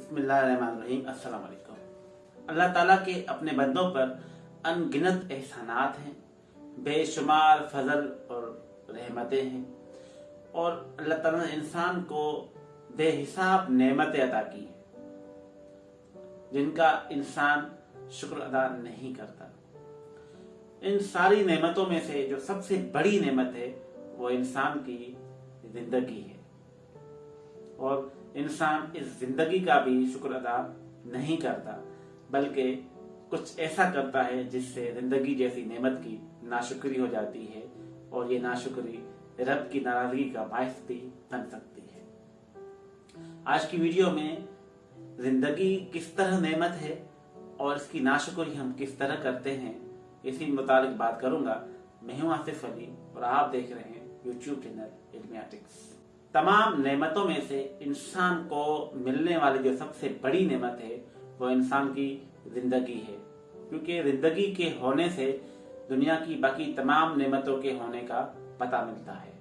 बिस्मिल्लाहिर्रहमानिर्रहीम। अस्सलाम वालेकुम। अल्लाह ताला के अपने बंदों पर अनगिनत एहसानात हैं, बेशुमार फजल और रहमतें हैं और अल्लाह ताला ने इंसान को बेहिसाब नेमतें अता की हैं जिनका इंसान शुक्र अदा नहीं करता। इन सारी नेमतों में से जो सबसे बड़ी नेमत है वो इंसान की जिंदगी है और इंसान इस जिंदगी का भी शुक्र अदा नहीं करता, बल्कि कुछ ऐसा करता है जिससे जिंदगी जैसी नेमत की नाशुक्री हो जाती है और ये नाशुक्री रब की नाराजगी का बायस भी बन सकती है। आज की वीडियो में जिंदगी किस तरह नेमत है और इसकी नाशुक्री हम किस तरह करते हैं, इसी मुतालिक बात करूंगा। मैं हूं आसिफ अली और आप देख रहे हैं यूट्यूब चैनल इल्मियाटिक्स। तमाम नेमतों में से इंसान को मिलने वाली जो सबसे बड़ी नेमत है वो इंसान की जिंदगी है, क्योंकि जिंदगी के होने से दुनिया की बाकी तमाम नेमतों के होने का पता मिलता है।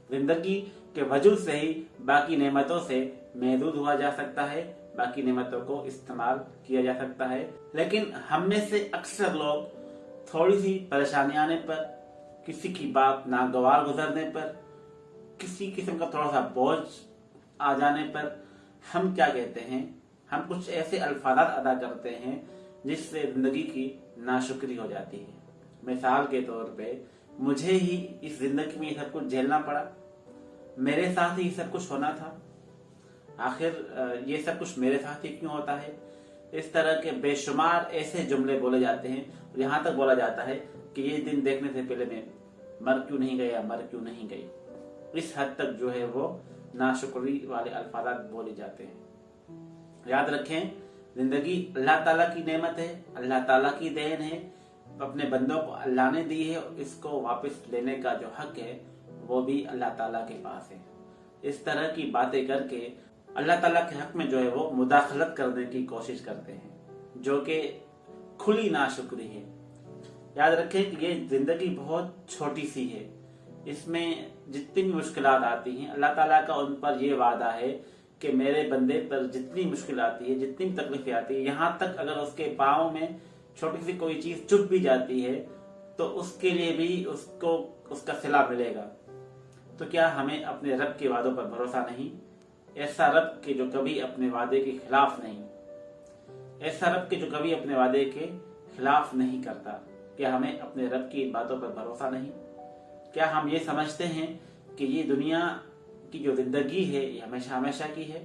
जिंदगी के वजूद से ही बाकी नेमतों से महदूद हुआ जा सकता है, बाकी नेमतों को इस्तेमाल किया जा सकता है। लेकिन हम में से अक्सर लोग थोड़ी सी परेशानी आने पर, किसी की बात नागवार गुजरने पर, किसी किस्म का थोड़ा सा बोझ आ जाने पर हम क्या कहते हैं, हम कुछ ऐसे अल्फाजात अदा करते हैं जिससे जिंदगी की नाशुक्री हो जाती है। मिसाल के तौर पे मुझे ही इस जिंदगी में ये सब कुछ झेलना पड़ा, मेरे साथ ही सब कुछ होना था, आखिर ये सब कुछ मेरे साथ ही क्यों होता है। इस तरह के बेशुमार ऐसे जुमले बोले जाते हैं और यहाँ तक बोला जाता है कि ये दिन देखने से पहले मैं मर क्यों नहीं गया, मर क्यों नहीं गई। इस हद तक जो है वो नाशुक्री वाले अल्फाजात बोले जाते हैं। याद रखें, जिंदगी अल्लाह ताला की नेमत है, अल्लाह ताला की देन है, अपने बंदों को अल्लाह ने दी है और इसको वापस लेने का जो हक है वो भी अल्लाह ताला के पास है। इस तरह की बातें करके अल्लाह ताला के हक में जो है वो मुदाखलत करने की कोशिश करते हैं, जो कि खुली नाशुक्री है। याद रखें कि ये जिंदगी बहुत छोटी सी है, इसमें जितनी भी मुश्किलात आती हैं अल्लाह ताला का उन पर ये वादा है कि मेरे बंदे पर जितनी मुश्किल आती है, जितनी भी तकलीफें आती है, यहाँ तक अगर उसके पाँव में छोटी सी कोई चीज चुभ भी जाती है तो उसके लिए भी उसको उसका सिला मिलेगा। तो क्या हमें अपने रब के वादों पर भरोसा नहीं? ऐसा रब के जो कभी अपने वादे के खिलाफ नहीं, ऐसा रब के जो कभी अपने वादे के खिलाफ नहीं करता, क्या हमें अपने रब की बातों पर भरोसा नहीं? क्या हम ये समझते हैं कि ये दुनिया की जो जिंदगी है ये हमेशा हमेशा की है,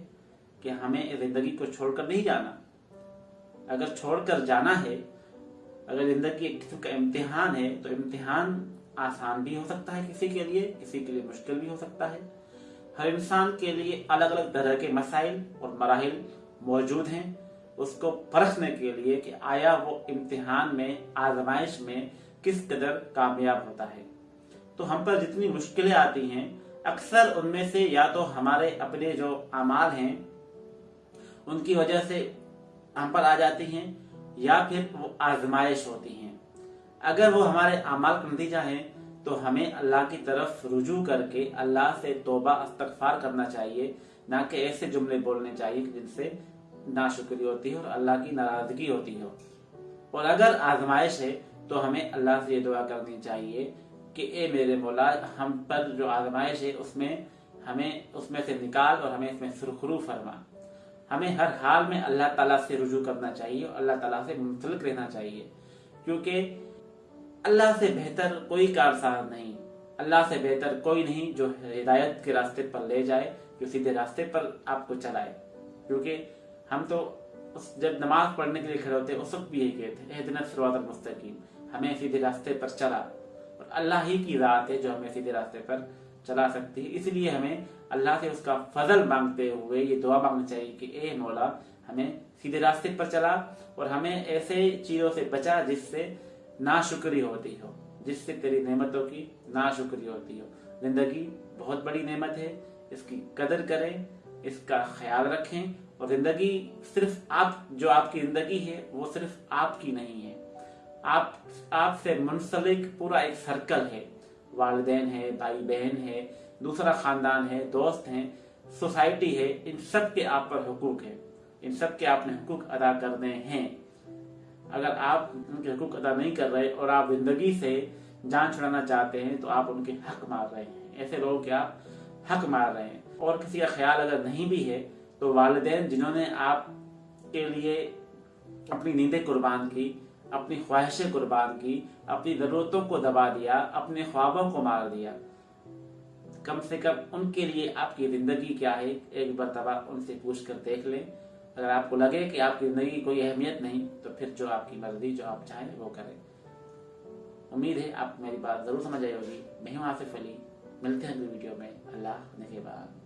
कि हमें इस जिंदगी को छोड़कर नहीं जाना? अगर छोड़कर जाना है, अगर जिंदगी एक किस्म का इम्तिहान है, तो इम्तिहान आसान भी हो सकता है किसी के लिए, किसी के लिए मुश्किल भी हो सकता है। हर इंसान के लिए अलग अलग तरह के मसाइल और मराहिल मौजूद हैं, उसको परखने के लिए कि आया वो इम्तिहान में, आजमाइश में किस कदर कामयाब होता है। तो हम पर जितनी मुश्किलें आती हैं अक्सर उनमें से या तो हमारे अपने जो अमाल हैं उनकी वजह से हम पर आ जाती हैं, या फिर वो आजमाइश होती हैं। अगर वो हमारे अमाल का नतीजा है तो हमें अल्लाह की तरफ रुजू करके अल्लाह से तौबा इस्तगफार करना चाहिए, ना कि ऐसे जुमले बोलने चाहिए जिनसे नाशुक्री होती है और अल्लाह की नाराजगी होती हो। और अगर आजमाइश है तो हमें अल्लाह से ये दुआ करनी चाहिए कि ए मेरे मौला, हम पर जो आजमाइश है उसमें हमें उसमें से निकाल और हमें इसमें सुरखरू फरमा। हमें हर हाल में अल्लाह ताला से रुजू करना चाहिए और अल्लाह ताला से मुंसलिक रहना चाहिए, क्योंकि अल्लाह से बेहतर कोई कारसाज नहीं, अल्लाह से बेहतर कोई नहीं जो हिदायत के रास्ते पर ले जाए, जो सीधे रास्ते पर आपको चलाए। क्योंकि हम तो जब नमाज पढ़ने के लिए खड़े होते उस वक्त भी यही कहते हैं, इहदिना सिरातल मुस्तकीम, हमें सीधे रास्ते पर चला। और अल्लाह ही की रात है जो हमें सीधे रास्ते पर चला सकती है। इसलिए हमें अल्लाह से उसका फजल मांगते हुए ये दुआ मांगनी चाहिए कि ए मौला, हमें सीधे रास्ते पर चला और हमें ऐसे चीजों से बचा जिससे नाशुक्री होती हो, जिससे तेरी नेमतों की नाशुक्री होती हो। जिंदगी बहुत बड़ी नेमत है, इसकी कदर करें, इसका ख्याल रखें। और जिंदगी सिर्फ आप, जो आपकी जिंदगी है वो सिर्फ आपकी नहीं है, आपसे मुंसलिक पूरा एक सर्कल है, वालिदैन है, भाई बहन है, दूसरा खानदान है, दोस्त हैं, सोसाइटी है, इन सब के आप पर हुकूक है। इन सब के आपने हुकूक अदा करने हैं। अगर आप उनके हुकूक अदा नहीं कर रहे और आप जिंदगी से जान छुड़ाना चाहते हैं तो आप उनके हक मार रहे हैं। ऐसे लोगों के आप हक मार रहे हैं। और किसी का ख्याल अगर नहीं भी है तो वालिदैन जिन्होंने आपके लिए अपनी नींदें कुर्बान की, अपनी ख्वाहिशें कुर्बान की, अपनी ज़रूरतों को दबा दिया, अपने ख्वाबों को मार दिया, कम से कम उनके लिए आपकी ज़िंदगी क्या है एक मरतबा उनसे पूछ कर देख लें। अगर आपको लगे कि आपकी ज़िंदगी की कोई अहमियत नहीं तो फिर जो आपकी मर्जी, जो आप चाहें वो करें। उम्मीद है आप मेरी बात ज़रूर समझ आई होगी। मैं हूं आसिफ अली, मिलते हैं अगली वीडियो में। अल्लाह ने के बाद।